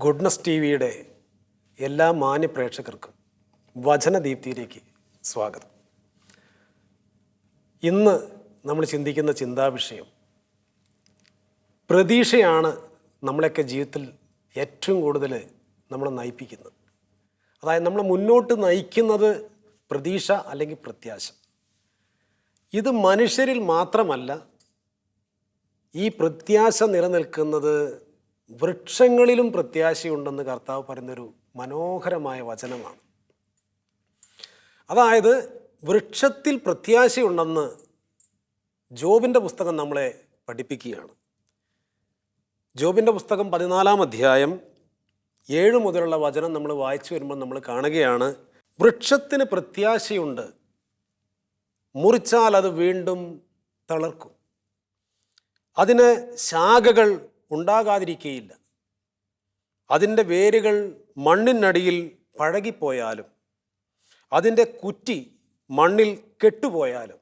Goodness T വിയുടെ എല്ലാ മാന്യ പ്രേക്ഷകർക്കും വചനദീപ്തിയിലേക്ക് സ്വാഗതം. ഇന്ന് നമ്മൾ ചിന്തിക്കുന്ന ചിന്താവിഷയം പ്രതീക്ഷയാണ് നമ്മളെയൊക്കെ ജീവിതത്തിൽ ഏറ്റവും കൂടുതൽ നമ്മളെ നയിപ്പിക്കുന്നത്. അതായത് നമ്മളെ മുന്നോട്ട് നയിക്കുന്നത് പ്രതീക്ഷ അല്ലെങ്കിൽ പ്രത്യാശ. ഇത് മനുഷ്യരിൽ മാത്രമല്ല, ഈ പ്രത്യാശ നിലനിൽക്കുന്നത് വൃക്ഷങ്ങളിലും പ്രത്യാശയുണ്ടെന്ന് കർത്താവ് പറയുന്നൊരു മനോഹരമായ വചനമാണ്. അതായത് വൃക്ഷത്തിൽ പ്രത്യാശയുണ്ടെന്ന് ജോബിൻ്റെ പുസ്തകം നമ്മളെ പഠിപ്പിക്കുകയാണ്. ജോബിൻ്റെ പുസ്തകം 14-ാം അധ്യായം 7 മുതലുള്ള വചനം നമ്മൾ വായിച്ചു വരുമ്പോൾ നമ്മൾ കാണുകയാണ്, വൃക്ഷത്തിന് പ്രത്യാശയുണ്ട്, മുറിച്ചാൽ അത് വീണ്ടും തളിർക്കും, അതിന് ശാഖകൾ ഉണ്ടാകാതിരിക്കുകയില്ല, അതിൻ്റെ വേരുകൾ മണ്ണിനടിയിൽ പഴകിപ്പോയാലും അതിൻ്റെ കുറ്റി മണ്ണിൽ കെട്ടുപോയാലും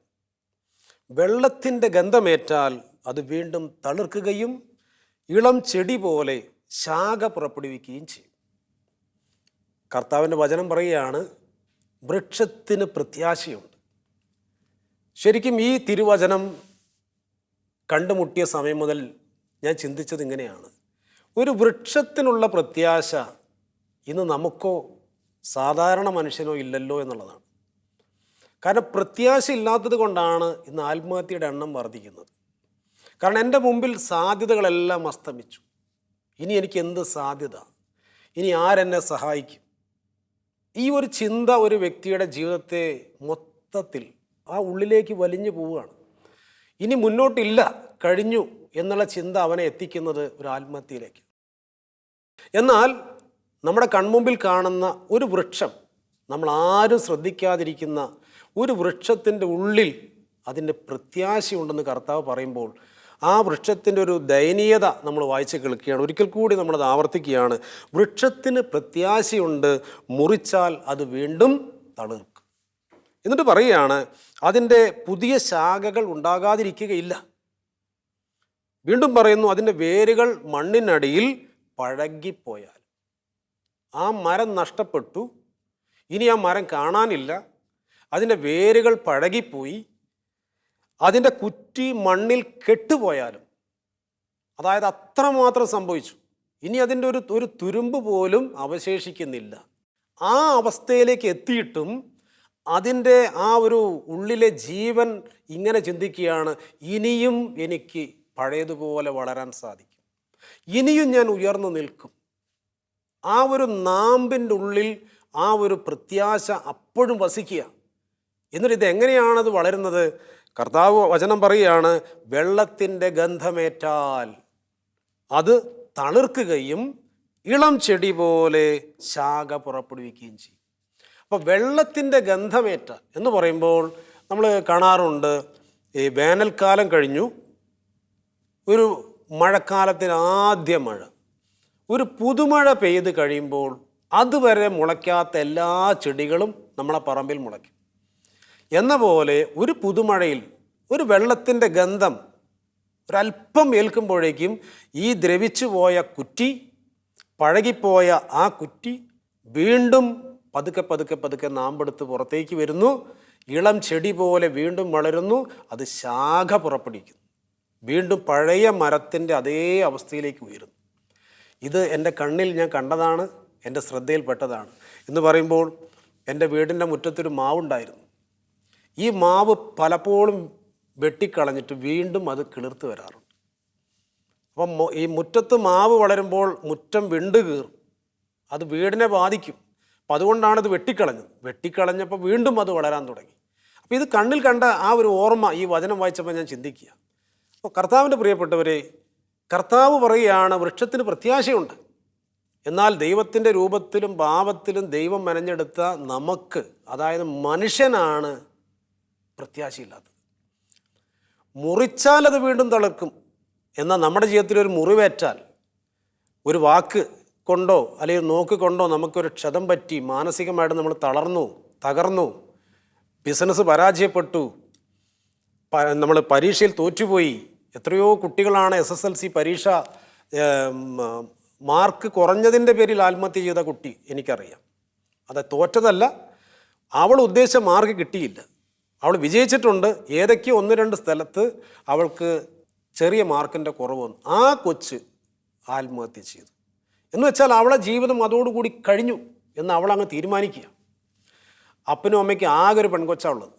വെള്ളത്തിൻ്റെ ഗന്ധമേറ്റാൽ അത് വീണ്ടും തളിർക്കുകയും ഇളം ചെടി പോലെ ശാഖ പുറപ്പെടുവിക്കുകയും ചെയ്യും. കർത്താവിൻ്റെ വചനം പറയുകയാണ്, വൃക്ഷത്തിന് പ്രത്യാശയുണ്ട്. ശരിക്കും ഈ തിരുവചനം കണ്ടുമുട്ടിയ സമയം മുതൽ ഞാൻ ചിന്തിച്ചത് ഇങ്ങനെയാണ്, ഒരു വൃക്ഷത്തിനുള്ള പ്രത്യാശ ഇന്ന് നമുക്കോ സാധാരണ മനുഷ്യനോ ഇല്ലല്ലോ എന്നുള്ളതാണ്. കാരണം പ്രത്യാശ ഇല്ലാത്തത് കൊണ്ടാണ് ഇന്ന് ആത്മഹത്യയുടെ എണ്ണം വർദ്ധിക്കുന്നത്. കാരണം എൻ്റെ മുമ്പിൽ സാധ്യതകളെല്ലാം അസ്തമിച്ചു, ഇനി എനിക്ക് എന്ത് സാധ്യത, ഇനി ആരെന്നെ സഹായിക്കും? ഈ ഒരു ചിന്ത ഒരു വ്യക്തിയുടെ ജീവിതത്തെ മൊത്തത്തിൽ ആ ഉള്ളിലേക്ക് വലിഞ്ഞു പോവുകയാണ്. ഇനി മുന്നോട്ടില്ല, കഴിഞ്ഞു എന്നുള്ള ചിന്ത അവനെ എത്തിക്കുന്നത് ഒരു ആത്മഹത്യയിലേക്ക്. എന്നാൽ നമ്മുടെ കൺമുമ്പിൽ കാണുന്ന ഒരു വൃക്ഷം, നമ്മൾ ആരും ശ്രദ്ധിക്കാതിരിക്കുന്ന ഒരു വൃക്ഷത്തിൻ്റെ ഉള്ളിൽ അതിൻ്റെ പ്രത്യാശയുണ്ടെന്ന് കർത്താവ് പറയുമ്പോൾ ആ വൃക്ഷത്തിൻ്റെ ഒരു ദയനീയത നമ്മൾ വായിച്ച് കേൾക്കുകയാണ്. ഒരിക്കൽ കൂടി നമ്മളത് ആവർത്തിക്കുകയാണ്, വൃക്ഷത്തിന് പ്രത്യാശയുണ്ട്, മുറിച്ചാൽ അത് വീണ്ടും തളിർക്കും. എന്നിട്ട് പറയുകയാണ്, അതിൻ്റെ പുതിയ ശാഖകൾ ഉണ്ടാകാതിരിക്കുകയില്ല. വീണ്ടും പറയുന്നു, അതിൻ്റെ വേരുകൾ മണ്ണിനടിയിൽ പഴകിപ്പോയാൽ, ആ മരം നഷ്ടപ്പെട്ടു, ഇനി ആ മരം കാണാനില്ല, അതിൻ്റെ വേരുകൾ പഴകിപ്പോയി, അതിൻ്റെ കുറ്റി മണ്ണിൽ കെട്ടുപോയാലും, അതായത് അത്രമാത്രം സംഭവിച്ചു, ഇനി അതിൻ്റെ ഒരു തുരുമ്പ് പോലും അവശേഷിക്കുന്നില്ല. ആ അവസ്ഥയിലേക്ക് എത്തിയിട്ടും അതിൻ്റെ ആ ഒരു ഉള്ളിലെ ജീവൻ ഇങ്ങനെ ചിന്തിക്കുകയാണ്, ഇനിയും എനിക്ക് പഴയതുപോലെ വളരാൻ സാധിക്കും, ഇനിയും ഞാൻ ഉയർന്നു നിൽക്കും. ആ ഒരു നാമ്പിൻ്റെ ഉള്ളിൽ ആ ഒരു പ്രത്യാശ അപ്പോഴും വസിക്കുക. എന്നിട്ട് ഇതെങ്ങനെയാണത് വളരുന്നത്? കർത്താവ് വചനം പറയുകയാണ്, വെള്ളത്തിൻ്റെ ഗന്ധമേറ്റാൽ അത് തളിർക്കുകയും ഇളം ചെടി പോലെ ശാഖ പുറപ്പെടുവിക്കുകയും ചെയ്യും. അപ്പോൾ വെള്ളത്തിൻ്റെ ഗന്ധമേറ്റാൽ എന്ന് പറയുമ്പോൾ നമ്മൾ കാണാറുണ്ട്, ഈ വേനൽക്കാലം കഴിഞ്ഞു, ഒരു മഴക്കാലത്തിന് ആദ്യ മഴ, ഒരു പുതുമഴ പെയ്ത് കഴിയുമ്പോൾ അതുവരെ മുളയ്ക്കാത്ത എല്ലാ ചെടികളും നമ്മളെ പറമ്പിൽ മുളയ്ക്കും. എന്ന പോലെ ഒരു പുതുമഴയിൽ ഒരു വെള്ളത്തിൻ്റെ ഗന്ധം ഒരല്പം ഏൽക്കുമ്പോഴേക്കും ഈ ദ്രവിച്ചു പോയ കുറ്റി, പഴകിപ്പോയ ആ കുറ്റി വീണ്ടും പതുക്കെ പതുക്കെ പതുക്കെ നാമ്പെടുത്ത് പുറത്തേക്ക് വരുന്നു, ഇളം ചെടി പോലെ വീണ്ടും വളരുന്നു, അത് ശാഖ പുറപ്പെടുവിക്കുന്നു, വീണ്ടും പഴയ മരത്തിൻ്റെ അതേ അവസ്ഥയിലേക്ക് ഉയരുന്നു. ഇത് എൻ്റെ കണ്ണിൽ ഞാൻ കണ്ടതാണ്, എൻ്റെ ശ്രദ്ധയിൽപ്പെട്ടതാണ്. എന്ന് പറയുമ്പോൾ എൻ്റെ വീടിൻ്റെ മുറ്റത്തൊരു മാവുണ്ടായിരുന്നു. ഈ മാവ് പലപ്പോഴും വെട്ടിക്കളഞ്ഞിട്ട് വീണ്ടും അത് കിളിർത്ത് വരാറുണ്ട്. അപ്പം ഈ മുറ്റത്ത് മാവ് വളരുമ്പോൾ മുറ്റം വിണ്ട് കീറും, അത് വീടിനെ ബാധിക്കും. അപ്പം അതുകൊണ്ടാണ് ഇത് വെട്ടിക്കളഞ്ഞത്. വെട്ടിക്കളഞ്ഞപ്പോൾ വീണ്ടും അത് വളരാൻ തുടങ്ങി. അപ്പോൾ ഇത് കണ്ണിൽ കണ്ട ആ ഒരു ഓർമ്മ ഈ വചനം വായിച്ചപ്പോൾ ഞാൻ ചിന്തിക്കുക. അപ്പോൾ കർത്താവിൻ്റെ പ്രിയപ്പെട്ടവരെ, കർത്താവ് പറയുകയാണ്, വൃക്ഷത്തിന് പ്രത്യാശയുണ്ട്. എന്നാൽ ദൈവത്തിൻ്റെ രൂപത്തിലും ഭാവത്തിലും ദൈവം മെനഞ്ഞെടുത്ത നമുക്ക്, അതായത് മനുഷ്യനാണ് പ്രത്യാശയില്ലാത്തത്. മുറിച്ചാൽ അത് വീണ്ടും തളിർക്കും. എന്നാൽ നമ്മുടെ ജീവിതത്തിൽ ഒരു മുറിവേറ്റാൽ, ഒരു വാക്ക് കൊണ്ടോ അല്ലെങ്കിൽ നോക്ക് കൊണ്ടോ നമുക്കൊരു ക്ഷതം പറ്റി, മാനസികമായിട്ട് നമ്മൾ തളർന്നു, തകർന്നു, ബിസിനസ് പരാജയപ്പെട്ടു, നമ്മൾ പരീക്ഷയിൽ തോറ്റുപോയി. എത്രയോ കുട്ടികളാണ് SSLC പരീക്ഷ മാർക്ക് കുറഞ്ഞതിൻ്റെ പേരിൽ ആത്മഹത്യ ചെയ്ത കുട്ടി എനിക്കറിയാം. അത് തോറ്റതല്ല, അവൾ ഉദ്ദേശിച്ച മാർക്ക് കിട്ടിയില്ല. അവൾ വിജയിച്ചിട്ടുണ്ട്. ഏതൊക്കെയോ 1-2 സ്ഥലത്ത് അവൾക്ക് ചെറിയ മാർക്കിൻ്റെ കുറവ് വന്നു. ആ കൊച്ച് ആത്മഹത്യ ചെയ്തു. എന്ന് വെച്ചാൽ അവളെ ജീവിതം അതോടുകൂടി കഴിഞ്ഞു എന്ന് അവളങ്ങ് തീരുമാനിക്കുക. അപ്പനും അമ്മയ്ക്ക് ആകെ ഒരു പെൺകൊച്ചാണുള്ളത്.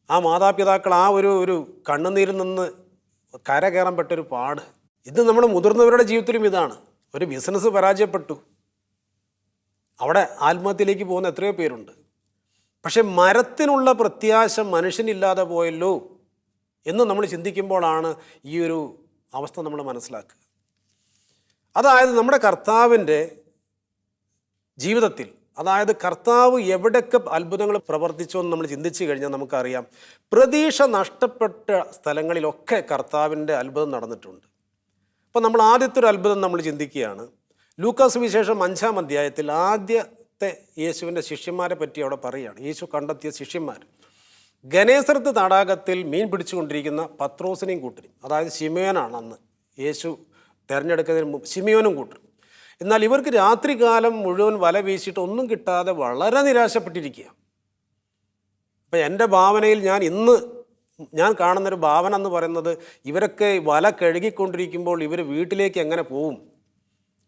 ആ മാതാപിതാക്കൾ ആ ഒരു കണ്ണുനീരിൽ നിന്ന് കര കയറാൻ പെട്ടൊരു പാട്. ഇത് നമ്മുടെ മുതിർന്നവരുടെ ജീവിതത്തിലും ഇതാണ്. ഒരു ബിസിനസ് പരാജയപ്പെട്ടു, അവിടെ ആത്മഹത്യയിലേക്ക് പോകുന്ന എത്രയോ പേരുണ്ട്. പക്ഷെ മരത്തിനുള്ള പ്രത്യാശ മനുഷ്യനില്ലാതെ പോയല്ലോ എന്ന് നമ്മൾ ചിന്തിക്കുമ്പോഴാണ് ഈ ഒരു അവസ്ഥ നമ്മൾ മനസ്സിലാക്കുക. അതായത് നമ്മുടെ കർത്താവിൻ്റെ ജീവിതത്തിൽ, അതായത് കർത്താവ് എവിടെയൊക്കെ അത്ഭുതങ്ങൾ പ്രവർത്തിച്ചോ എന്ന് നമ്മൾ ചിന്തിച്ചു കഴിഞ്ഞാൽ നമുക്കറിയാം, പ്രതീക്ഷ നഷ്ടപ്പെട്ട സ്ഥലങ്ങളിലൊക്കെ കർത്താവിൻ്റെ അത്ഭുതം നടന്നിട്ടുണ്ട്. അപ്പോൾ നമ്മൾ ആദ്യത്തെ ഒരു അത്ഭുതം നമ്മൾ ചിന്തിക്കുകയാണ്. ലൂക്കാസ് സുവിശേഷം 5-ാം അധ്യായത്തിൽ ആദ്യത്തെ യേശുവിൻ്റെ ശിഷ്യന്മാരെ പറ്റി അവിടെ പറയുകയാണ്. യേശു കണ്ടെത്തിയ ശിഷ്യന്മാർ ഗനേസറത്ത് തടാകത്തിൽ മീൻ പിടിച്ചുകൊണ്ടിരിക്കുന്ന പത്രോസിനെയും കൂട്ടരും, അതായത് ശിമയോനാണ് അന്ന് യേശു തിരഞ്ഞെടുക്കുന്നതിന് മുമ്പ്, ശിമയോനും കൂട്ടരും. എന്നാൽ ഇവർക്ക് രാത്രികാലം മുഴുവൻ വല വീശിയിട്ട് ഒന്നും കിട്ടാതെ വളരെ നിരാശപ്പെട്ടിരിക്കുക. അപ്പം എൻ്റെ ഭാവനയിൽ ഞാൻ കാണുന്നൊരു ഭാവന എന്ന് പറയുന്നത്, ഇവരൊക്കെ വല കഴുകിക്കൊണ്ടിരിക്കുമ്പോൾ ഇവർ വീട്ടിലേക്ക് എങ്ങനെ പോവും?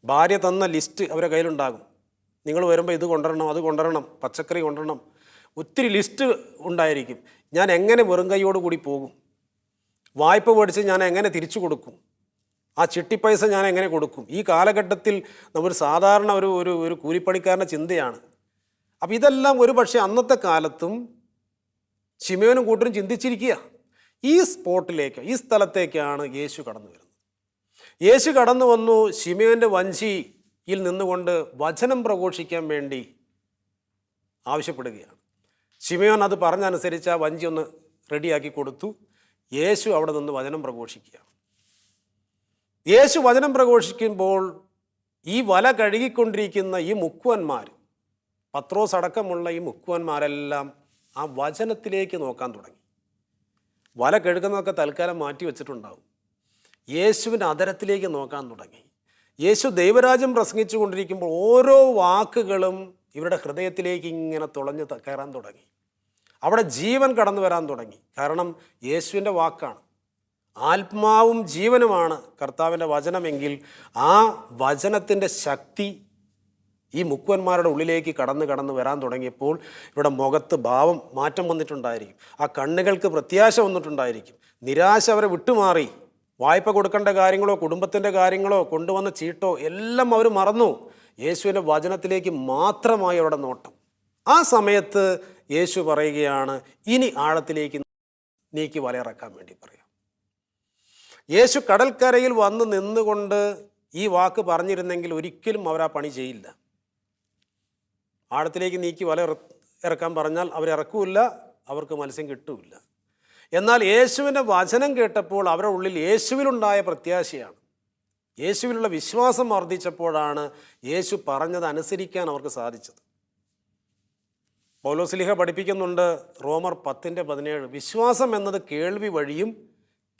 ഭാര്യ തന്ന ലിസ്റ്റ് അവരുടെ കയ്യിലുണ്ടാകും. നിങ്ങൾ വരുമ്പോൾ ഇത് കൊണ്ടുവരണം, അത് കൊണ്ടുവരണം, പച്ചക്കറി കൊണ്ടുവരണം, ഒത്തിരി ലിസ്റ്റ് ഉണ്ടായിരിക്കും. ഞാൻ എങ്ങനെ വെറും കൈയോട് കൂടി പോകും? വായ്പ മേടിച്ച് ഞാൻ എങ്ങനെ തിരിച്ചു കൊടുക്കും? ആ ചിട്ടിപ്പൈസ ഞാൻ എങ്ങനെ കൊടുക്കും? ഈ കാലഘട്ടത്തിൽ നമ്മൾ സാധാരണ ഒരു കൂലിപ്പണിക്കാരൻ്റെ ചിന്തയാണ്. അപ്പം ഇതെല്ലാം ഒരു പക്ഷേ അന്നത്തെ കാലത്തും ശിമയോനും കൂട്ടരും ചിന്തിച്ചിരിക്കുക. ഈ സ്പോട്ടിലേക്ക്, ഈ സ്ഥലത്തേക്കാണ് യേശു കടന്നു വരുന്നത്. യേശു കടന്നു വന്നു ശിമയോൻ്റെ വഞ്ചിയിൽ നിന്നുകൊണ്ട് വചനം പ്രഘോഷിക്കാൻ വേണ്ടി ആവശ്യപ്പെടുകയാണ്. ശിമയോൻ അത് പറഞ്ഞനുസരിച്ച് ആ വഞ്ചി ഒന്ന് റെഡിയാക്കി കൊടുത്തു. യേശു അവിടെ നിന്ന് വചനം പ്രഘോഷിക്കുകയാണ്. യേശു വചനം പ്രഘോഷിക്കുമ്പോൾ ഈ വല കഴുകിക്കൊണ്ടിരിക്കുന്ന ഈ മുക്കുവന്മാർ, പത്രോസ് അടക്കമുള്ള ഈ മുക്കുവന്മാരെല്ലാം ആ വചനത്തിലേക്ക് നോക്കാൻ തുടങ്ങി. വല കഴുകുന്നതൊക്കെ തൽക്കാലം മാറ്റി വെച്ചിട്ടുണ്ടാവും. യേശുവിൻ്റെ അധരത്തിലേക്ക് നോക്കാൻ തുടങ്ങി. യേശു ദൈവരാജ്യം പ്രസംഗിച്ചു കൊണ്ടിരിക്കുമ്പോൾ ഓരോ വാക്കുകളും ഇവരുടെ ഹൃദയത്തിലേക്ക് ഇങ്ങനെ തുളഞ്ഞ് കയറാൻ തുടങ്ങി. അവിടെ ജീവൻ കടന്നു വരാൻ തുടങ്ങി. കാരണം യേശുവിൻ്റെ വാക്കാണ്. ആത്മാവും ജീവനുമാണ് കർത്താവിൻ്റെ വചനമെങ്കിൽ ആ വചനത്തിൻ്റെ ശക്തി ഈ മുക്കുവന്മാരുടെ ഉള്ളിലേക്ക് കടന്ന് വരാൻ തുടങ്ങിയപ്പോൾ ഇവിടെ മുഖത്ത് മാറ്റം വന്നിട്ടുണ്ടായിരിക്കും. ആ കണ്ണുകൾക്ക് പ്രത്യാശ വന്നിട്ടുണ്ടായിരിക്കും. നിരാശ അവരെ വിട്ടുമാറി. വായ്പ കൊടുക്കേണ്ട കാര്യങ്ങളോ കുടുംബത്തിൻ്റെ കാര്യങ്ങളോ കൊണ്ടുവന്ന ചീട്ടോ എല്ലാം അവർ മറന്നു. യേശുവിൻ്റെ വചനത്തിലേക്ക് മാത്രമായി അവിടെ നോട്ടം. ആ സമയത്ത് യേശു പറയുകയാണ്, ഇനി ആഴത്തിലേക്ക് നീക്കി വലയിറക്കാൻ വേണ്ടി പറയാം. യേശു കടൽക്കരയിൽ വന്ന് നിന്നുകൊണ്ട് ഈ വാക്ക് പറഞ്ഞിരുന്നെങ്കിൽ ഒരിക്കലും അവർ ആ പണി ചെയ്യില്ല. ആഴത്തിലേക്ക് നീക്കി വല ഇറക്കാൻ പറഞ്ഞാൽ അവരിറക്കില്ല, അവർക്ക് മത്സ്യം കിട്ടുമില്ല. എന്നാൽ യേശുവിൻ്റെ വചനം കേട്ടപ്പോൾ അവരുടെ ഉള്ളിൽ യേശുവിലുണ്ടായ പ്രത്യാശയാണ്. യേശുവിലുള്ള വിശ്വാസം വർദ്ധിച്ചപ്പോഴാണ് യേശു പറഞ്ഞത് അനുസരിക്കാൻ അവർക്ക് സാധിച്ചത്. പൗലോസ്ലീഹ പഠിപ്പിക്കുന്നുണ്ട് റോമർ 10:17, വിശ്വാസം എന്നത് കേൾവി വഴിയും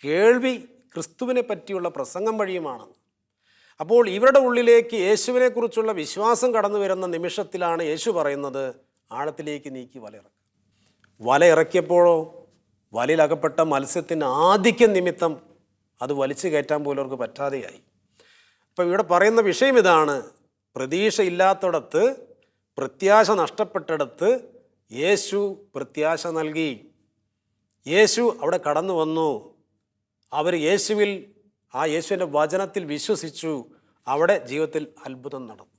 കേൾവി ക്രിസ്തുവിനെ പറ്റിയുള്ള പ്രസംഗം വഴിയുമാണ്. അപ്പോൾ ഇവരുടെ ഉള്ളിലേക്ക് യേശുവിനെക്കുറിച്ചുള്ള വിശ്വാസം കടന്നു വരുന്ന നിമിഷത്തിലാണ് യേശു പറയുന്നത്, ആഴത്തിലേക്ക് നീക്കി വലയിറക്കുക. വല ഇറക്കിയപ്പോഴോ വലയിലകപ്പെട്ട മത്സ്യത്തിൻ്റെ ആധിക്യം നിമിത്തം അത് വലിച്ചു കയറ്റാൻ പോലും അവർക്ക് പറ്റാതെയായി. അപ്പോൾ ഇവിടെ പറയുന്ന വിഷയം ഇതാണ്, പ്രതീക്ഷ ഇല്ലാത്തിടത്ത്, പ്രത്യാശ നഷ്ടപ്പെട്ടിടത്ത് യേശു പ്രത്യാശ നൽകി. യേശു അവിടെ കടന്നു വന്നു. അവർ യേശുവിൽ, ആ യേശുവിൻ്റെ വചനത്തിൽ വിശ്വസിച്ചു. അവിടെ ജീവിതത്തിൽ അത്ഭുതം നടന്നു.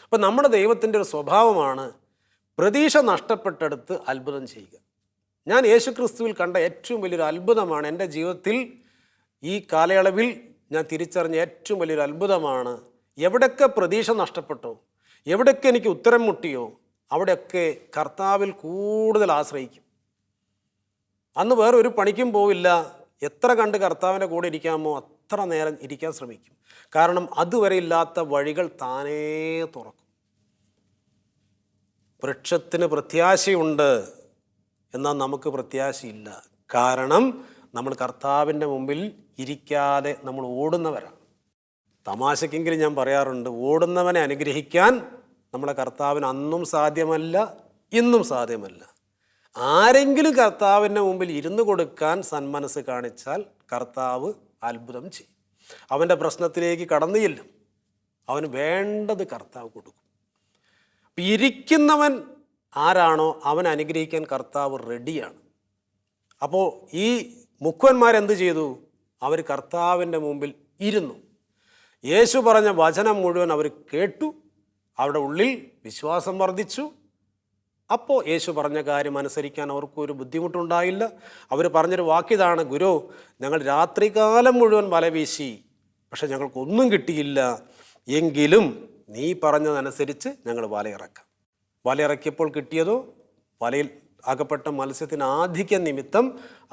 അപ്പം നമ്മുടെ ദൈവത്തിൻ്റെ ഒരു സ്വഭാവമാണ് പ്രതീക്ഷ നഷ്ടപ്പെട്ടെടുത്ത് അത്ഭുതം ചെയ്യുക. ഞാൻ യേശു ക്രിസ്തുവിൽ കണ്ട ഏറ്റവും വലിയൊരു അത്ഭുതമാണ്, എൻ്റെ ജീവിതത്തിൽ ഈ കാലയളവിൽ ഞാൻ തിരിച്ചറിഞ്ഞ ഏറ്റവും വലിയൊരു അത്ഭുതമാണ്, എവിടെയൊക്കെ പ്രതീക്ഷ നഷ്ടപ്പെട്ടോ, എവിടെയൊക്കെ എനിക്ക് ഉത്തരം മുട്ടിയോ അവിടെയൊക്കെ കർത്താവിൽ കൂടുതൽ ആശ്രയിക്കും. അന്ന് വേറെ ഒരു പണിക്കും പോവില്ല. എത്ര കണ്ട് കർത്താവിൻ്റെ കൂടെ ഇരിക്കാമോ അത്ര നേരം ഇരിക്കാൻ ശ്രമിക്കും. കാരണം അതുവരെ ഇല്ലാത്ത വഴികൾ താനേ തുറക്കും. വൃക്ഷത്തിന് പ്രത്യാശയുണ്ട്, എന്നാൽ നമുക്ക് പ്രത്യാശയില്ല. കാരണം നമ്മൾ കർത്താവിൻ്റെ മുമ്പിൽ ഇരിക്കാതെ നമ്മൾ ഓടുന്നവരാണ്. തമാശക്കെങ്കിലും ഞാൻ പറയാറുണ്ട്, ഓടുന്നവനെ അനുഗ്രഹിക്കാൻ നമ്മളെ കർത്താവിന് അന്നും സാധ്യമല്ല, ഇന്നും സാധ്യമല്ല. ആരെങ്കിലും കർത്താവിൻ്റെ മുമ്പിൽ ഇരുന്ന് കൊടുക്കാൻ സന്മനസ് കാണിച്ചാൽ കർത്താവ് അത്ഭുതം ചെയ്യും. അവൻ്റെ പ്രശ്നത്തിലേക്ക് കടന്നു ചെല്ലും. അവന് വേണ്ടത് കർത്താവ് കൊടുക്കും. ഇരിക്കുന്നവൻ ആരാണോ അവൻ അനുഗ്രഹിക്കാൻ കർത്താവ് റെഡിയാണ്. അപ്പോൾ ഈ മുക്കുവന്മാരെന്ത് ചെയ്തു? അവർ കർത്താവിൻ്റെ മുമ്പിൽ ഇരുന്നു. യേശു പറഞ്ഞ വചനം മുഴുവൻ അവർ കേട്ടു. അവരുടെ ഉള്ളിൽ വിശ്വാസം വർദ്ധിച്ചു. അപ്പോൾ യേശു പറഞ്ഞ കാര്യം അനുസരിക്കാൻ അവർക്കൊരു ബുദ്ധിമുട്ടുണ്ടായില്ല. അവർ പറഞ്ഞൊരു വാക്കിതാണ്, ഗുരു, ഞങ്ങൾ രാത്രികാലം മുഴുവൻ വല വീശി, പക്ഷെ ഞങ്ങൾക്കൊന്നും കിട്ടിയില്ല. എങ്കിലും നീ പറഞ്ഞതനുസരിച്ച് ഞങ്ങൾ വലയിറക്കാം. വലയിറക്കിയപ്പോൾ കിട്ടിയതോ, വലയിൽ അകപ്പെട്ട മത്സ്യത്തിന് ആധിക്യം നിമിത്തം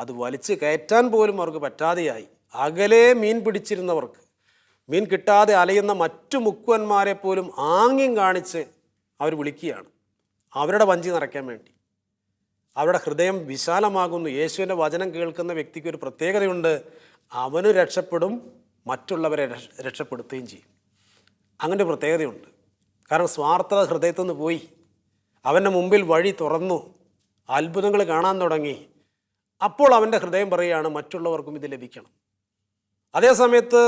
അത് വലിച്ചു കയറ്റാൻ പോലും അവർക്ക് പറ്റാതെയായി. അകലെ മീൻ പിടിച്ചിരുന്നവർക്ക്, മീൻ കിട്ടാതെ അലയുന്ന മറ്റു മുക്കുവന്മാരെ പോലും ആംഗ്യം കാണിച്ച് അവർ വിളിക്കുകയാണ്, അവരുടെ വഞ്ചി നിറയ്ക്കാൻ വേണ്ടി. അവരുടെ ഹൃദയം വിശാലമാകുന്നു. യേശുവിൻ്റെ വചനം കേൾക്കുന്ന വ്യക്തിക്ക് ഒരു പ്രത്യേകതയുണ്ട്, അവന് രക്ഷപ്പെടും, മറ്റുള്ളവരെ രക്ഷപ്പെടുത്തുകയും ചെയ്യും. അങ്ങനെ ഒരു പ്രത്യേകതയുണ്ട്. കാരണം സ്വാർത്ഥത ഹൃദയത്തിൽ നിന്ന് പോയി. അവൻ്റെ മുമ്പിൽ വഴി തുറന്നു, അത്ഭുതങ്ങൾ കാണാൻ തുടങ്ങി. അപ്പോൾ അവൻ്റെ ഹൃദയം പറയുകയാണ്, മറ്റുള്ളവർക്കും ഇത് ലഭിക്കണം. അതേസമയത്ത്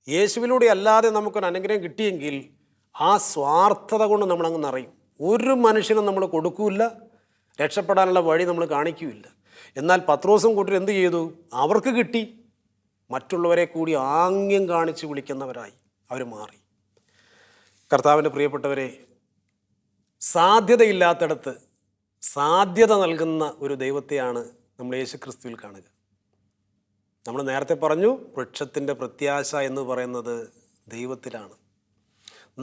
യേശുവിലൂടെ അല്ലാതെ നമുക്കൊരു അനുഗ്രഹം കിട്ടിയെങ്കിൽ ആ സ്വാർത്ഥത കൊണ്ട് നമ്മളങ്ങ് നിറയും. ഒരു മനുഷ്യനും നമ്മൾ കൊടുക്കൂല, രക്ഷപ്പെടാനുള്ള വഴി നമ്മൾ കാണിക്കുകയില്ല. എന്നാൽ പത്രോസും കൂട്ടർ എന്ത് ചെയ്തു? അവർക്ക് കിട്ടി. മറ്റുള്ളവരെ കൂടി ആംഗ്യം കാണിച്ച് വിളിക്കുന്നവരായി അവർ മാറി. കർത്താവിൻ്റെ പ്രിയപ്പെട്ടവരെ, സാധ്യതയില്ലാത്തിടത്ത് സാധ്യത നൽകുന്ന ഒരു ദൈവത്തെയാണ് നമ്മൾ യേശുക്രിസ്തുവിൽ കാണുക. നമ്മൾ നേരത്തെ പറഞ്ഞു, വൃക്ഷത്തിൻ്റെ പ്രത്യാശ എന്ന് പറയുന്നത് ദൈവത്തിലാണ്.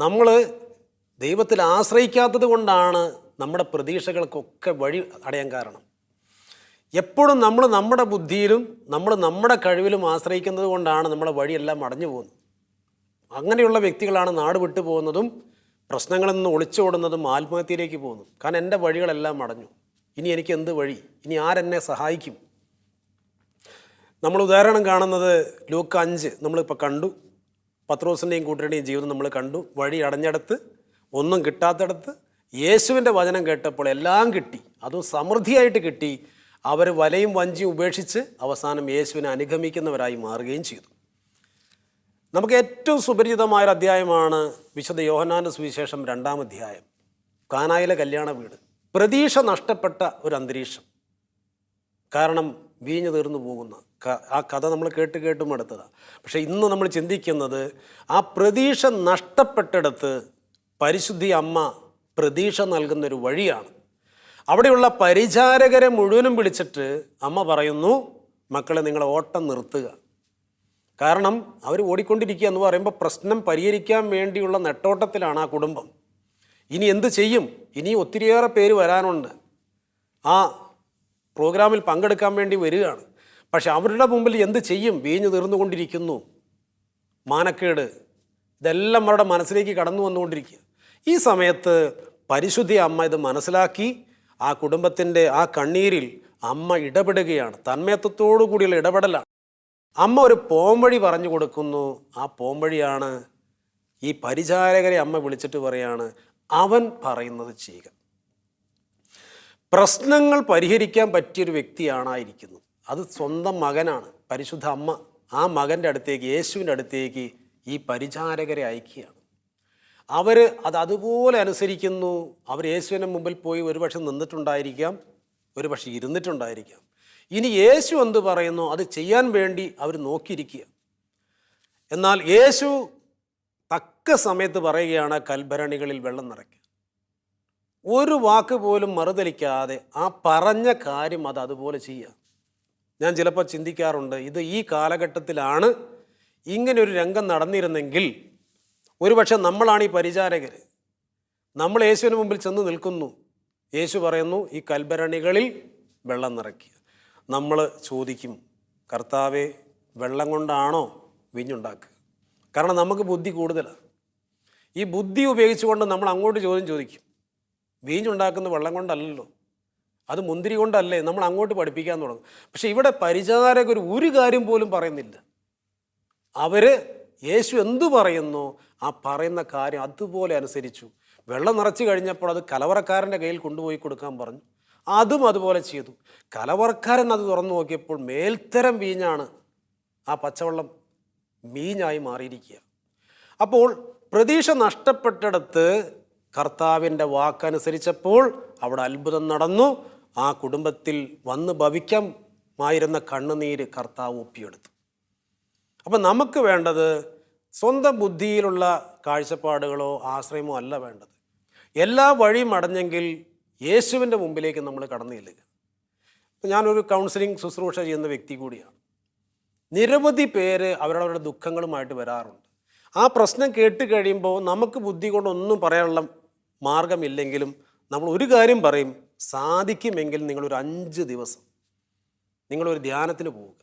നമ്മൾ ദൈവത്തിൽ ആശ്രയിക്കാത്തത് കൊണ്ടാണ് നമ്മുടെ പ്രതീക്ഷകൾക്കൊക്കെ വഴി അടയാൻ കാരണം. എപ്പോഴും നമ്മൾ നമ്മുടെ ബുദ്ധിയിലും നമ്മുടെ കഴിവിലും ആശ്രയിക്കുന്നത് കൊണ്ടാണ് നമ്മുടെ വഴിയെല്ലാം അടഞ്ഞു പോകുന്നത്. അങ്ങനെയുള്ള വ്യക്തികളാണ് നാട് വിട്ടു പോകുന്നതും പ്രശ്നങ്ങളിൽ നിന്ന് ഒളിച്ചോടുന്നതും ആത്മഹത്യയിലേക്ക് പോകുന്നു. കാരണം എൻ്റെ വഴികളെല്ലാം അടഞ്ഞു, ഇനി എനിക്ക് എന്ത് വഴി, ഇനി ആരെന്നെ സഹായിക്കും? നമ്മൾ ഉദാഹരണം കാണുന്നത് ലൂക്ക 5 നമ്മളിപ്പോൾ കണ്ടു. പത്രോസിൻ്റെയും കൂട്ടരുടെയും ജീവിതം നമ്മൾ കണ്ടു. വഴി അടഞ്ഞിടത്ത്, ഒന്നും കിട്ടാത്തിടത്ത് യേശുവിൻ്റെ വചനം കേട്ടപ്പോൾ എല്ലാം കിട്ടി, അതും സമൃദ്ധിയായിട്ട് കിട്ടി. അവർ വലയും വഞ്ചിയും ഉപേക്ഷിച്ച് അവസാനം യേശുവിനെ അനുഗമിക്കുന്നവരായി മാറുകയും ചെയ്തു. നമുക്ക് ഏറ്റവും സുപരിചിതമായൊരു അധ്യായമാണ് വിശുദ്ധ യോഹന്നാൻ്റെ സുവിശേഷം 2-ാം അധ്യായം, കാനായിലെ കല്യാണ വീട്. പ്രതീക്ഷ നഷ്ടപ്പെട്ട ഒരു അന്തരീക്ഷം. കാരണം വീഞ്ഞു തീർന്നു പോകുന്ന ആ കഥ നമ്മൾ കേട്ട് മടുത്തതാണ്. പക്ഷേ ഇന്ന് നമ്മൾ ചിന്തിക്കുന്നത്, ആ പ്രതീക്ഷ നഷ്ടപ്പെട്ടിടത്ത് പരിശുദ്ധി അമ്മ പ്രതീക്ഷ നൽകുന്നൊരു വഴിയാണ്. അവിടെയുള്ള പരിചാരകരെ മുഴുവനും വിളിച്ചിട്ട് അമ്മ പറയുന്നു, മക്കളെ നിങ്ങൾ ഓട്ടം നിർത്തുക. കാരണം അവർ ഓടിക്കൊണ്ടിരിക്കുക എന്ന് പറയുമ്പോൾ പ്രശ്നം പരിഹരിക്കാൻ വേണ്ടിയുള്ള നെട്ടോട്ടത്തിലാണ് ആ കുടുംബം. ഇനി എന്ത് ചെയ്യും? ഇനി ഒത്തിരിയേറെ പേര് വരാനുണ്ട്, ആ പ്രോഗ്രാമിൽ പങ്കെടുക്കാൻ വേണ്ടി വരികയാണ്. പക്ഷെ അവരുടെ മുമ്പിൽ എന്ത് ചെയ്യും? വീഞ്ഞു തീർന്നുകൊണ്ടിരിക്കുന്നു, മാനക്കേട്, ഇതെല്ലാം അവരുടെ മനസ്സിലേക്ക് കടന്നു വന്നുകൊണ്ടിരിക്കുക. ഈ സമയത്ത് പരിശുദ്ധി അമ്മ ഇത് മനസ്സിലാക്കി ആ കുടുംബത്തിൻ്റെ ആ കണ്ണീരിൽ അമ്മ ഇടപെടുകയാണ്. തന്മയത്വത്തോടു കൂടിയുള്ള ഇടപെടലാണ്. അമ്മ ഒരു പോംവഴി പറഞ്ഞു കൊടുക്കുന്നു. ആ പോംവഴിയാണ് ഈ പരിചാരകരെ അമ്മ വിളിച്ചിട്ട് പറയാണ്, അവൻ പറയുന്നത് ചെയ്യുക. പ്രശ്നങ്ങൾ പരിഹരിക്കാൻ പറ്റിയൊരു വ്യക്തിയാണ് ആയിരിക്കുന്നത്. അത് സ്വന്തം മകനാണ്. പരിശുദ്ധ അമ്മ ആ മകൻ്റെ അടുത്തേക്ക്, യേശുവിൻ്റെ അടുത്തേക്ക് ഈ പരിചാരകരെ അയക്കുകയാണ്. അവർ അതുപോലെ അനുസരിക്കുന്നു. അവർ യേശുവിൻ്റെ മുമ്പിൽ പോയി ഒരുപക്ഷെ നിന്നിട്ടുണ്ടായിരിക്കാം, ഒരുപക്ഷെ ഇരുന്നിട്ടുണ്ടായിരിക്കാം. ഇനി യേശു എന്ത് പറയുന്നു അത് ചെയ്യാൻ വേണ്ടി അവർ നോക്കിയിരിക്കുക. എന്നാൽ യേശു തക്ക സമയത്ത് പറയുകയാണ്, കൽഭരണികളിൽ വെള്ളം നിറയ്ക്കുക. ഒരു വാക്ക് പോലും മറുതലിക്കാതെ ആ പറഞ്ഞ കാര്യം അതുപോലെ ചെയ്യുക. ഞാൻ ചിലപ്പോൾ ചിന്തിക്കാറുണ്ട്, ഇത് ഈ കാലഘട്ടത്തിലാണ് ഇങ്ങനൊരു രംഗം നടന്നിരുന്നെങ്കിൽ ഒരുപക്ഷെ നമ്മളാണ് ഈ പരിചാരകർ. നമ്മൾ യേശുവിന് മുമ്പിൽ ചെന്ന് നിൽക്കുന്നു. യേശു പറയുന്നു, ഈ കൽഭരണികളിൽ വെള്ളം നിറയ്ക്കുക. നമ്മൾ ചോദിക്കും, കർത്താവേ, വെള്ളം കൊണ്ടാണോ വീഞ്ഞുണ്ടാക്കുക? കാരണം നമുക്ക് ബുദ്ധി കൂടുതലാണ്. ഈ ബുദ്ധി ഉപയോഗിച്ചുകൊണ്ട് നമ്മൾ അങ്ങോട്ട് ചോദ്യം ചോദിക്കും, വീഞ്ഞുണ്ടാക്കുന്ന വെള്ളം കൊണ്ടല്ലല്ലോ, അത് മുന്തിരി കൊണ്ടല്ലേ, നമ്മൾ അങ്ങോട്ട് പഠിപ്പിക്കാൻ തുടങ്ങും. പക്ഷെ ഇവിടെ പരിചാരകർ ഒരു കാര്യം പോലും പറയുന്നില്ല. അവർ യേശു എന്തു പറയുന്നു ആ പറയുന്ന കാര്യം അതുപോലെ അനുസരിച്ചു. വെള്ളം നിറച്ച് കഴിഞ്ഞപ്പോൾ അത് കലവറക്കാരൻ്റെ കയ്യിൽ കൊണ്ടുപോയി കൊടുക്കാൻ പറഞ്ഞു. അതും അതുപോലെ ചെയ്തു. കലവറക്കാരൻ അത് തുറന്നു നോക്കിയപ്പോൾ മേൽത്തരം വീഞ്ഞാണ്, ആ പച്ചവെള്ളം വീഞ്ഞായി മാറിയിരിക്കുക. അപ്പോൾ പ്രതീക്ഷ നഷ്ടപ്പെട്ടിടത്ത് കർത്താവിൻ്റെ വാക്കനുസരിച്ചപ്പോൾ അവിടെ അത്ഭുതം നടന്നു. ആ കുടുംബത്തിൽ വന്ന് ഭവിക്കാമായിരുന്ന കണ്ണുനീര് കർത്താവ് ഒപ്പിയെടുത്തു. അപ്പം നമുക്ക് വേണ്ടത് സ്വന്തം ബുദ്ധിയിലുള്ള കാഴ്ചപ്പാടുകളോ ആശ്രയമോ അല്ല വേണ്ടത്. എല്ലാ വഴിയും അടഞ്ഞെങ്കിൽ യേശുവിൻ്റെ മുമ്പിലേക്ക് നമ്മൾ കടന്നു ചെല്ലുക. ഞാനൊരു കൗൺസിലിംഗ് ശുശ്രൂഷ ചെയ്യുന്ന വ്യക്തി കൂടിയാണ്. നിരവധി പേര് അവരവരുടെ ദുഃഖങ്ങളുമായിട്ട് വരാറുണ്ട്. ആ പ്രശ്നം കേട്ട് കഴിയുമ്പോൾ നമുക്ക് ബുദ്ധി കൊണ്ടൊന്നും പറയാനുള്ള മാർഗമില്ലെങ്കിലും നമ്മൾ ഒരു കാര്യം പറയും, സാധിക്കുമെങ്കിൽ നിങ്ങളൊരു 5 ദിവസം നിങ്ങളൊരു ധ്യാനത്തിന് പോവുക.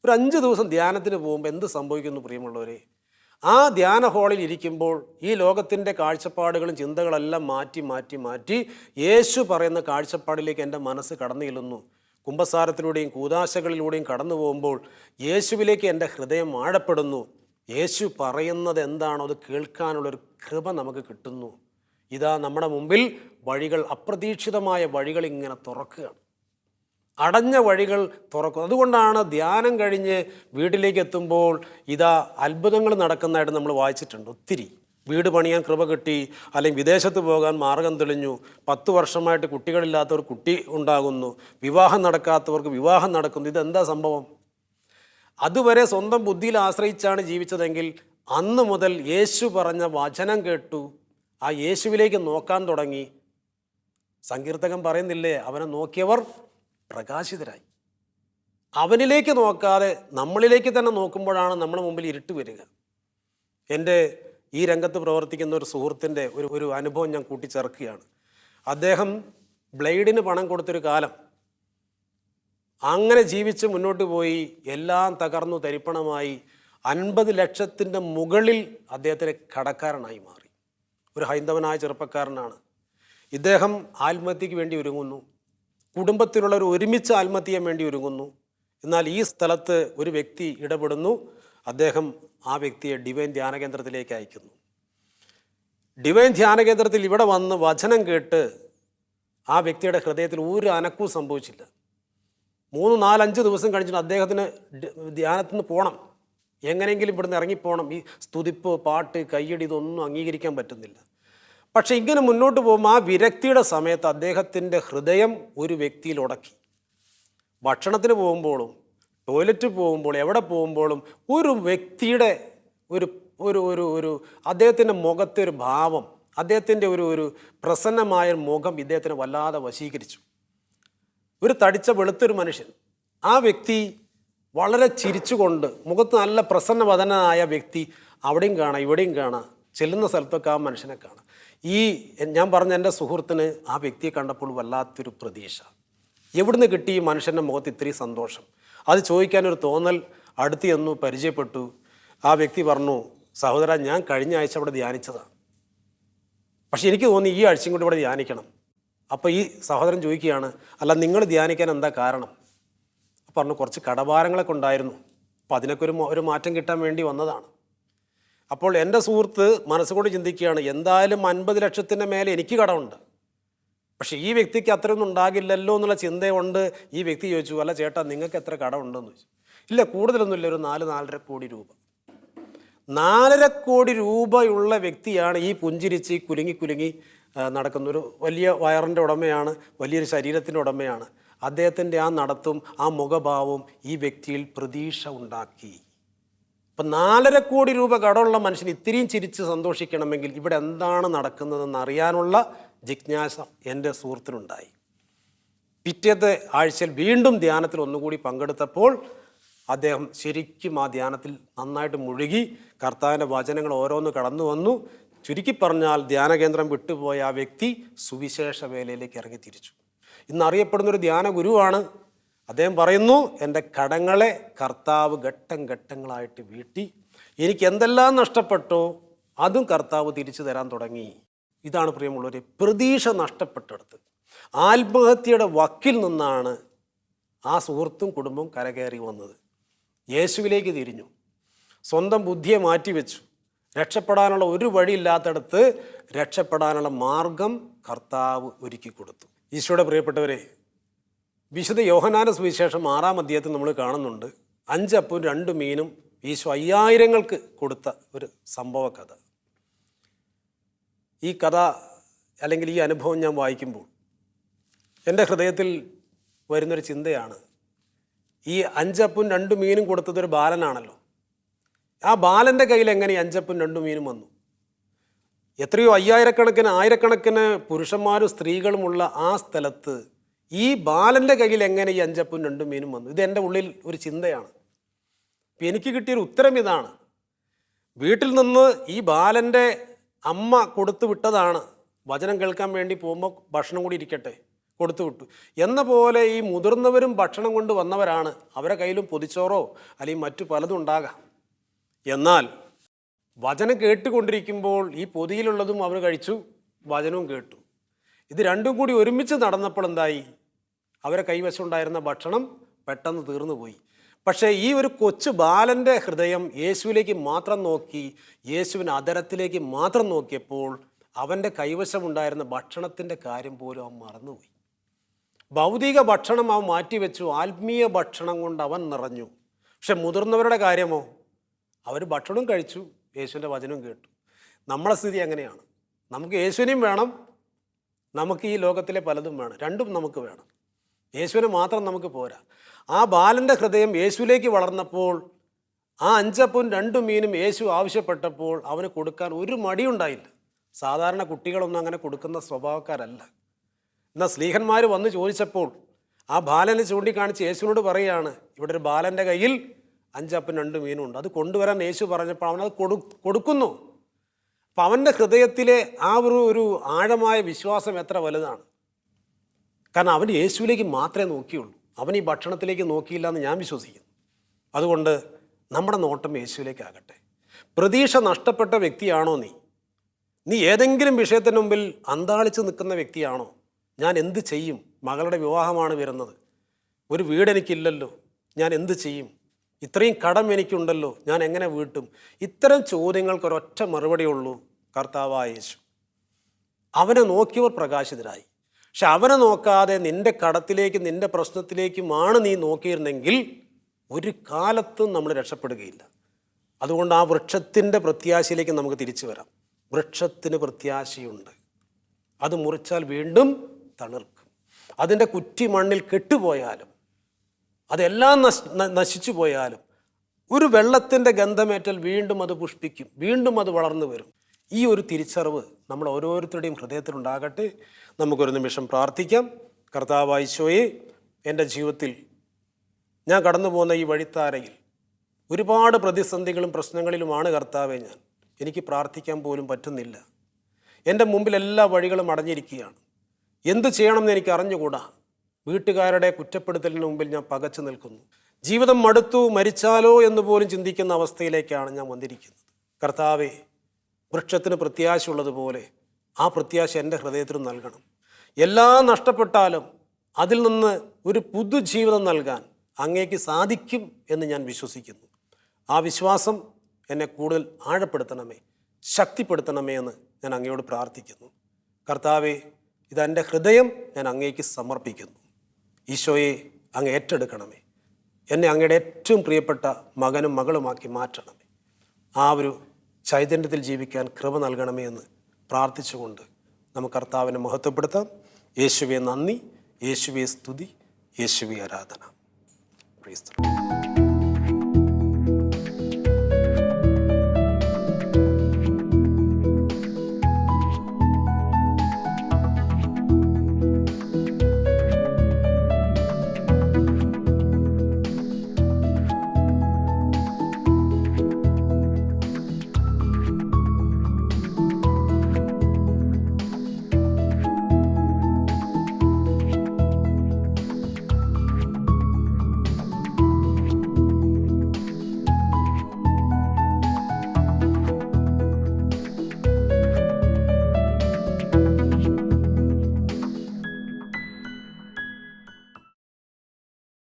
ഒരു 5 ദിവസം ധ്യാനത്തിന് പോകുമ്പോൾ എന്ത് സംഭവിക്കുന്നു പ്രിയമുള്ളവരെ? ആ ധ്യാന ഹാളിൽ ഇരിക്കുമ്പോൾ ഈ ലോകത്തിൻ്റെ കാഴ്ചപ്പാടുകളും ചിന്തകളെല്ലാം മാറ്റി മാറ്റി മാറ്റി യേശു പറയുന്ന കാഴ്ചപ്പാടിലേക്ക് എൻ്റെ മനസ്സ് കടന്നു ചെല്ലുന്നു. കുമ്പസാരത്തിലൂടെയും കൂദാശകളിലൂടെയും കടന്നു പോകുമ്പോൾ യേശുവിലേക്ക് എൻ്റെ ഹൃദയം ആഴപ്പെടുന്നു. യേശു പറയുന്നത് എന്താണോ അത് കേൾക്കാനുള്ളൊരു കൃപ നമുക്ക് കിട്ടുന്നു. ഇതാ നമ്മുടെ മുമ്പിൽ വഴികൾ, അപ്രതീക്ഷിതമായ വഴികൾ ഇങ്ങനെ തുറക്കുകയാണ്. അടഞ്ഞ വഴികൾ തുറക്കും. അതുകൊണ്ടാണ് ധ്യാനം കഴിഞ്ഞ് വീട്ടിലേക്ക് എത്തുമ്പോൾ ഇതാ അത്ഭുതങ്ങൾ നടക്കുന്നതായിട്ട് നമ്മൾ വായിച്ചിട്ടുണ്ട് ഒത്തിരി. വീട് പണിയാൻ കൃപ കിട്ടി, അല്ലെങ്കിൽ വിദേശത്ത് പോകാൻ മാർഗം തെളിഞ്ഞു, 10 വർഷമായിട്ട് കുട്ടികളില്ലാത്തവർ കുട്ടി ഉണ്ടാകുന്നു, വിവാഹം നടക്കാത്തവർക്ക് വിവാഹം നടക്കുന്നു. ഇതെന്താ സംഭവം? അതുവരെ സ്വന്തം ബുദ്ധിയിൽ ആശ്രയിച്ചാണ് ജീവിച്ചതെങ്കിൽ അന്ന് മുതൽ യേശു പറഞ്ഞ വചനം കേട്ടു, ആ യേശുവിലേക്ക് നോക്കാൻ തുടങ്ങി. സങ്കീർത്തകൻ പറയുന്നില്ലേ, അവനെ നോക്കിയവർ പ്രകാശിതരായി. അവനിലേക്ക് നോക്കാതെ നമ്മളിലേക്ക് തന്നെ നോക്കുമ്പോഴാണ് നമ്മുടെ മുമ്പിൽ ഇരുട്ട് വരിക. എൻ്റെ ഈ രംഗത്ത് പ്രവർത്തിക്കുന്ന ഒരു സുഹൃത്തിൻ്റെ ഒരു അനുഭവം ഞാൻ കൂട്ടിച്ചേർക്കുകയാണ്. അദ്ദേഹം ബ്ലേഡിന് പണം കൊടുത്തൊരു കാലം, അങ്ങനെ ജീവിച്ച് മുന്നോട്ട് പോയി. എല്ലാം തകർന്നു തരിപ്പണമായി. 50 ലക്ഷത്തിൻ്റെ മുകളിൽ അദ്ദേഹത്തിന് കടക്കാരനായി മാറി. ഒരു ഹൈന്ദവനായ ചെറുപ്പക്കാരനാണ്. ഇദ്ദേഹം ആത്മഹത്യക്ക് വേണ്ടി ഒരുങ്ങുന്നു. കുടുംബത്തിലുള്ളവർ ഒരുമിച്ച് ആത്മഹത്യ ചെയ്യാൻ വേണ്ടി ഒരുങ്ങുന്നു. എന്നാൽ ഈ സ്ഥലത്ത് ഒരു വ്യക്തി ഇടപെടുന്നു. അദ്ദേഹം ആ വ്യക്തിയെ ഡിവൈൻ ധ്യാന കേന്ദ്രത്തിലേക്ക് അയക്കുന്നു. ഡിവൈൻ ധ്യാന കേന്ദ്രത്തിൽ ഇവിടെ വന്ന് വചനം കേട്ട് ആ വ്യക്തിയുടെ ഹൃദയത്തിൽ ഒരു അനക്കവും സംഭവിച്ചില്ല. 3, 4, 5 ദിവസം കഴിഞ്ഞിട്ട് അദ്ദേഹത്തിന് ധ്യാനത്തിൽ നിന്ന് പോകണം, എങ്ങനെയെങ്കിലും ഇവിടുന്ന് ഇറങ്ങിപ്പോകണം. ഈ സ്തുതിപ്പ്, പാട്ട്, കയ്യടി ഇതൊന്നും അംഗീകരിക്കാൻ പറ്റുന്നില്ല. പക്ഷെ ഇങ്ങനെ മുന്നോട്ട് പോകുമ്പോൾ ആ വിരക്തിയുടെ സമയത്ത് അദ്ദേഹത്തിൻ്റെ ഹൃദയം ഒരു വ്യക്തിയിൽ ഉടക്കി. ഭക്ഷണത്തിന് പോകുമ്പോഴും ടോയ്ലറ്റ് പോകുമ്പോൾ എവിടെ പോകുമ്പോഴും ഒരു വ്യക്തിയുടെ ഒരു ഒരു ഒരു ഒരു അദ്ദേഹത്തിൻ്റെ മുഖത്തെ ഒരു ഭാവം, അദ്ദേഹത്തിൻ്റെ ഒരു പ്രസന്നമായ മുഖം ഇദ്ദേഹത്തിനെ വല്ലാതെ വശീകരിച്ചു. ഒരു തടിച്ച വെളുത്തൊരു മനുഷ്യൻ, ആ വ്യക്തി വളരെ ചിരിച്ചുകൊണ്ട്, മുഖത്ത് നല്ല പ്രസന്നവദനായ വ്യക്തി അവിടെയും കാണാം ഇവിടെയും കാണാം, ചെല്ലുന്ന സ്ഥലത്തൊക്കെ ആ മനുഷ്യനെ കാണാം. ഈ ഞാൻ പറഞ്ഞ എൻ്റെ സുഹൃത്തിന് ആ വ്യക്തിയെ കണ്ടപ്പോൾ വല്ലാത്തൊരു പ്രതീക്ഷ. എവിടുന്ന് കിട്ടി ഈ മനുഷ്യൻ്റെ മുഖത്ത് ഇത്രയും സന്തോഷം? അത് ചോദിക്കാനൊരു തോന്നൽ. അടുത്ത് ചെന്നു, പരിചയപ്പെട്ടു. ആ വ്യക്തി പറഞ്ഞു, സഹോദര, ഞാൻ കഴിഞ്ഞ ആഴ്ച അവിടെ ധ്യാനിച്ചതാണ്, പക്ഷെ എനിക്ക് തോന്നി ഈ ആഴ്ചയും കൂടി ഇവിടെ ധ്യാനിക്കണം. അപ്പോൾ ഈ സഹോദരൻ ചോദിക്കുകയാണ്, അല്ല നിങ്ങൾ ധ്യാനിക്കാൻ എന്താ കാരണം? പറഞ്ഞു, കുറച്ച് കടഭാരങ്ങളൊക്കെ ഉണ്ടായിരുന്നു, അപ്പോൾ അതിനൊക്കെ ഒരു മാറ്റം കിട്ടാൻ വേണ്ടി വന്നതാണ്. അപ്പോൾ എൻ്റെ സുഹൃത്ത് മനസ്സുകൊണ്ട് ചിന്തിക്കുകയാണ്, എന്തായാലും 50 ലക്ഷത്തിൻ്റെ മേലെ എനിക്ക് കടമുണ്ട്, പക്ഷേ ഈ വ്യക്തിക്ക് അത്രയൊന്നും ഉണ്ടാകില്ലല്ലോ എന്നുള്ള ചിന്തയുണ്ട്. ഈ വ്യക്തി ചോദിച്ചു, അല്ല ചേട്ടാ, നിങ്ങൾക്ക് എത്ര കടമുണ്ടെന്ന് ചോദിച്ചു. ഇല്ല, കൂടുതലൊന്നുമില്ല, ഒരു 4-4.5 കോടി രൂപ. 4.5 കോടി രൂപയുള്ള വ്യക്തിയാണ് ഈ പുഞ്ചിരിച്ച് കുലുങ്ങി നടക്കുന്ന ഒരു വലിയ വയറിൻ്റെ ഉടമയാണ്, വലിയൊരു ശരീരത്തിൻ്റെ ഉടമയാണ്. അദ്ദേഹത്തിൻ്റെ ആ നടത്തും ആ മുഖഭാവവും ഈ വ്യക്തിയിൽ പ്രതീക്ഷ ഉണ്ടാക്കി. അപ്പം 4.5 കോടി രൂപ കടമുള്ള മനുഷ്യൻ ഇത്രയും ചിരിച്ച് സന്തോഷിക്കണമെങ്കിൽ ഇവിടെ എന്താണ് നടക്കുന്നതെന്ന് അറിയാനുള്ള ജിജ്ഞാസ എൻ്റെ സുഹൃത്തിനുണ്ടായി. പിറ്റേത്തെ ആഴ്ചയിൽ വീണ്ടും ധ്യാനത്തിൽ ഒന്നുകൂടി പങ്കെടുത്തപ്പോൾ അദ്ദേഹം ശരിക്കും ആ ധ്യാനത്തിൽ നന്നായിട്ട് മുഴുകി. കർത്താവിൻ്റെ വചനങ്ങൾ ഓരോന്ന് കടന്നു വന്നു. ചുരുക്കി പറഞ്ഞാൽ ധ്യാനകേന്ദ്രം വിട്ടുപോയ ആ വ്യക്തി സുവിശേഷ വേലയിലേക്ക് ഇറങ്ങി തിരിച്ചു. ഇന്നറിയപ്പെടുന്നൊരു ധ്യാന ഗുരുവാണ്. അദ്ദേഹം പറയുന്നു, എൻ്റെ കടങ്ങളെ കർത്താവ് ഘട്ടം ഘട്ടങ്ങളായിട്ട് വീട്ടി, എനിക്ക് എന്തെല്ലാം നഷ്ടപ്പെട്ടോ അതും കർത്താവ് തിരിച്ചു തരാൻ തുടങ്ങി. ഇതാണ് പ്രിയമുള്ളവരെ, പ്രതീക്ഷ നഷ്ടപ്പെട്ടെടുത്ത് ആത്മഹത്യയുടെ വക്കിൽ നിന്നാണ് ആ സുഹൃത്തും കുടുംബവും കരകയറി വന്നത്. യേശുവിലേക്ക് തിരിഞ്ഞു. സ്വന്തം ബുദ്ധിയെ മാറ്റിവെച്ചു. രക്ഷപ്പെടാനുള്ള ഒരു വഴിയില്ലാത്തടത്ത് രക്ഷപ്പെടാനുള്ള മാർഗം കർത്താവ് ഒരുക്കി കൊടുത്തു. ഈശോയുടെ പ്രിയപ്പെട്ടവരെ, വിശുദ്ധ യോഹന്നാന്റെ സുവിശേഷം 6-ാം അധ്യായത്തിൽ നമ്മൾ കാണുന്നുണ്ട് 5 അപ്പവും 2 മീനും ഈശോ 5000-ങ്ങൾക്ക് കൊടുത്ത ഒരു സംഭവ കഥ. ഈ കഥ അല്ലെങ്കിൽ ഈ അനുഭവം ഞാൻ വായിക്കുമ്പോൾ എൻ്റെ ഹൃദയത്തിൽ വരുന്നൊരു ചിന്തയാണ്, ഈ 5 അപ്പവും 2 മീനും കൊടുത്തതൊരു ബാലനാണല്ലോ. ആ ബാലൻ്റെ കയ്യിൽ എങ്ങനെ 5 അപ്പവും 2 മീനും വന്നു? എത്രയോ 5000-കണക്കിന് 1000-കണക്കിന് പുരുഷന്മാരും സ്ത്രീകളുമുള്ള ആ സ്ഥലത്ത് ഈ ബാലൻ്റെ കയ്യിൽ എങ്ങനെ ഈ 5 അപ്പവും 2 മീനും വന്നു? ഇത് എൻ്റെ ഉള്ളിൽ ഒരു ചിന്തയാണ്. അപ്പം എനിക്ക് കിട്ടിയൊരു ഉത്തരം ഇതാണ്. വീട്ടിൽ നിന്ന് ഈ ബാലൻ്റെ അമ്മ കൊടുത്തു വിട്ടതാണ്. വചനം കേൾക്കാൻ വേണ്ടി പോകുമ്പോൾ ഭക്ഷണം കൂടി ഇരിക്കട്ടെ, കൊടുത്തു വിട്ടു എന്ന പോലെ ഈ മുതിർന്നവരും ഭക്ഷണം കൊണ്ട് വന്നവരാണ്. അവരുടെ കയ്യിലും പൊതിച്ചോറോ അല്ലെങ്കിൽ മറ്റു പലതും ഉണ്ടാകാം. എന്നാൽ വചനം കേട്ടുകൊണ്ടിരിക്കുമ്പോൾ ഈ പൊതിയിലുള്ളതും അവർ കഴിച്ചു, വചനവും കേട്ടു. ഇത് രണ്ടും കൂടി ഒരുമിച്ച് നടന്നപ്പോൾ എന്തായി? അവരെ കൈവശമുണ്ടായിരുന്ന ഭക്ഷണം പെട്ടെന്ന് തീർന്നു പോയി. പക്ഷേ ഈ ഒരു കൊച്ചു ബാലൻ്റെ ഹൃദയം യേശുവിലേക്ക് മാത്രം നോക്കി, യേശുവിന് അധരത്തിലേക്ക് മാത്രം നോക്കിയപ്പോൾ അവൻ്റെ കൈവശമുണ്ടായിരുന്ന ഭക്ഷണത്തിൻ്റെ കാര്യം പോലും അവൻ മറന്നുപോയി. ഭൗതിക ഭക്ഷണം അവൻ മാറ്റിവെച്ചു, ആത്മീയ ഭക്ഷണം കൊണ്ട് അവൻ നിറഞ്ഞു. പക്ഷെ മുതിർന്നവരുടെ കാര്യമോ? അവർ ഭക്ഷണവും കഴിച്ചു, യേശുവിൻ്റെ വചനവും കേട്ടു. നമ്മളെ സ്ഥിതി എങ്ങനെയാണ്? നമുക്ക് യേശുവിനെയും വേണം, നമുക്ക് ഈ ലോകത്തിലെ പലതും വേണം. രണ്ടും നമുക്ക് വേണം. യേശുവിനെ മാത്രം നമുക്ക് പോരാ. ആ ബാലൻ്റെ ഹൃദയം യേശുവിലേക്ക് വളർന്നപ്പോൾ ആ 5 അപ്പവും 2 മീനും യേശു ആവശ്യപ്പെട്ടപ്പോൾ അവന് കൊടുക്കാൻ ഒരു മടിയുണ്ടായില്ല. സാധാരണ കുട്ടികളൊന്നും അങ്ങനെ കൊടുക്കുന്ന സ്വഭാവക്കാരല്ല. എന്നാൽ സ്ലീഹന്മാർ വന്ന് ചോദിച്ചപ്പോൾ ആ ബാലനെ ചൂണ്ടിക്കാണിച്ച് യേശുവിനോട് പറയുകയാണ്, ഇവിടെ ഒരു ബാലൻ്റെ കയ്യിൽ 5 അപ്പവും 2 മീനും ഉണ്ട്, അത് കൊണ്ടുവരാൻ യേശു പറഞ്ഞപ്പോൾ അവനത് കൊടുക്കുന്നു. അപ്പം അവൻ്റെ ഹൃദയത്തിലെ ആ ഒരു ആഴമായ വിശ്വാസം എത്ര വലുതാണ്! കാരണം അവൻ യേശുവിലേക്ക് മാത്രമേ നോക്കിയുള്ളൂ. അവൻ ഈ ഭക്ഷണത്തിലേക്ക് നോക്കിയില്ല എന്ന് ഞാൻ വിശ്വസിക്കുന്നു. അതുകൊണ്ട് നമ്മുടെ നോട്ടം യേശുവിലേക്കാകട്ടെ. പ്രതീക്ഷ നഷ്ടപ്പെട്ട വ്യക്തിയാണോ നീ ഏതെങ്കിലും വിഷയത്തിന് മുമ്പിൽ അന്താളിച്ച് നിൽക്കുന്ന വ്യക്തിയാണോ? ഞാൻ എന്ത് ചെയ്യും? മകളുടെ വിവാഹമാണ് വരുന്നത്, ഒരു വീട് എനിക്കില്ലല്ലോ, ഞാൻ എന്ത് ചെയ്യും? ഇത്രയും കടം എനിക്കുണ്ടല്ലോ, ഞാൻ എങ്ങനെ വീട്ടും? ഇത്തരം ചോദ്യങ്ങൾക്കൊരൊറ്റ മറുപടിയുള്ളൂ, കർത്താവായ യേശു. അവനെ നോക്കിയവർ പ്രകാശിതരായി. പക്ഷെ അവനെ നോക്കാതെ നിൻ്റെ കടത്തിലേക്കും നിൻ്റെ പ്രശ്നത്തിലേക്കുമാണ് നീ നോക്കിയിരുന്നെങ്കിൽ ഒരു കാലത്തും നമ്മൾ രക്ഷപ്പെടുകയില്ല. അതുകൊണ്ട് ആ വൃക്ഷത്തിൻ്റെ പ്രത്യാശയിലേക്ക് നമുക്ക് തിരിച്ചു വരാം. വൃക്ഷത്തിന് പ്രത്യാശയുണ്ട്. അത് മുറിച്ചാൽ വീണ്ടും തളിർക്കും. അതിൻ്റെ കുറ്റി മണ്ണിൽ കെട്ടുപോയാലും അതെല്ലാം നശിച്ചു പോയാലും ഒരു വെള്ളത്തിൻ്റെ ഗന്ധമേറ്റാൽ വീണ്ടും അത് പുഷ്പിക്കും, വീണ്ടും അത് വളർന്നു വരും. ഈ ഒരു തിരിച്ചറിവ് നമ്മൾ ഓരോരുത്തരുടെയും ഹൃദയത്തിലുണ്ടാകട്ടെ. നമുക്കൊരു നിമിഷം പ്രാർത്ഥിക്കാം. കർത്താവായ ഈശോയെ, എൻ്റെ ജീവിതത്തിൽ ഞാൻ കടന്നു പോകുന്ന ഈ വഴിത്താരയിൽ ഒരുപാട് പ്രതിസന്ധികളും പ്രശ്നങ്ങളിലുമാണ് കർത്താവെ ഞാൻ. എനിക്ക് പ്രാർത്ഥിക്കാൻ പോലും പറ്റുന്നില്ല. എൻ്റെ മുമ്പിൽ എല്ലാ വഴികളും അടഞ്ഞിരിക്കുകയാണ്. എന്ത് ചെയ്യണമെന്ന് എനിക്ക് അറിഞ്ഞുകൂടാ. വീട്ടുകാരുടെ കുറ്റപ്പെടുത്തലിന് മുമ്പിൽ ഞാൻ പകച്ചു നിൽക്കുന്നു. ജീവിതം മടുത്തു, മരിച്ചാലോ എന്ന് പോലും ചിന്തിക്കുന്ന അവസ്ഥയിലേക്കാണ് ഞാൻ വന്നിരിക്കുന്നത്. കർത്താവെ, വൃക്ഷത്തിന് പ്രത്യാശയുള്ളതുപോലെ ആ പ്രത്യാശ എൻ്റെ ഹൃദയത്തിൽ നൽകണം. എല്ലാം നഷ്ടപ്പെട്ടാലും അതിൽ നിന്ന് ഒരു പുതുജീവിതം നൽകാൻ അങ്ങേക്ക് സാധിക്കും എന്ന് ഞാൻ വിശ്വസിക്കുന്നു. ആ വിശ്വാസം എന്നെ കൂടുതൽ ആഴപ്പെടുത്തണമേ, ശക്തിപ്പെടുത്തണമേ എന്ന് ഞാൻ അങ്ങയോട് പ്രാർത്ഥിക്കുന്നു. കർത്താവെ, ഇതെൻ്റെ ഹൃദയം ഞാൻ അങ്ങേക്ക് സമർപ്പിക്കുന്നു. ഈശോയെ, അങ്ങ് ഏറ്റെടുക്കണമേ. എന്നെ അങ്ങയുടെ ഏറ്റവും പ്രിയപ്പെട്ട മകനും മകളുമാക്കി മാറ്റണമേ. ആ ഒരു ചൈതന്യത്തിൽ ജീവിക്കാൻ കൃപ നൽകണമേ എന്ന് പ്രാർത്ഥിച്ചുകൊണ്ട് നമുക്ക് കർത്താവിനെ മഹത്വപ്പെടുത്താം. യേശുവേ നന്ദി, യേശുവേ സ്തുതി, യേശുവേ ആരാധന. Praise the Lord.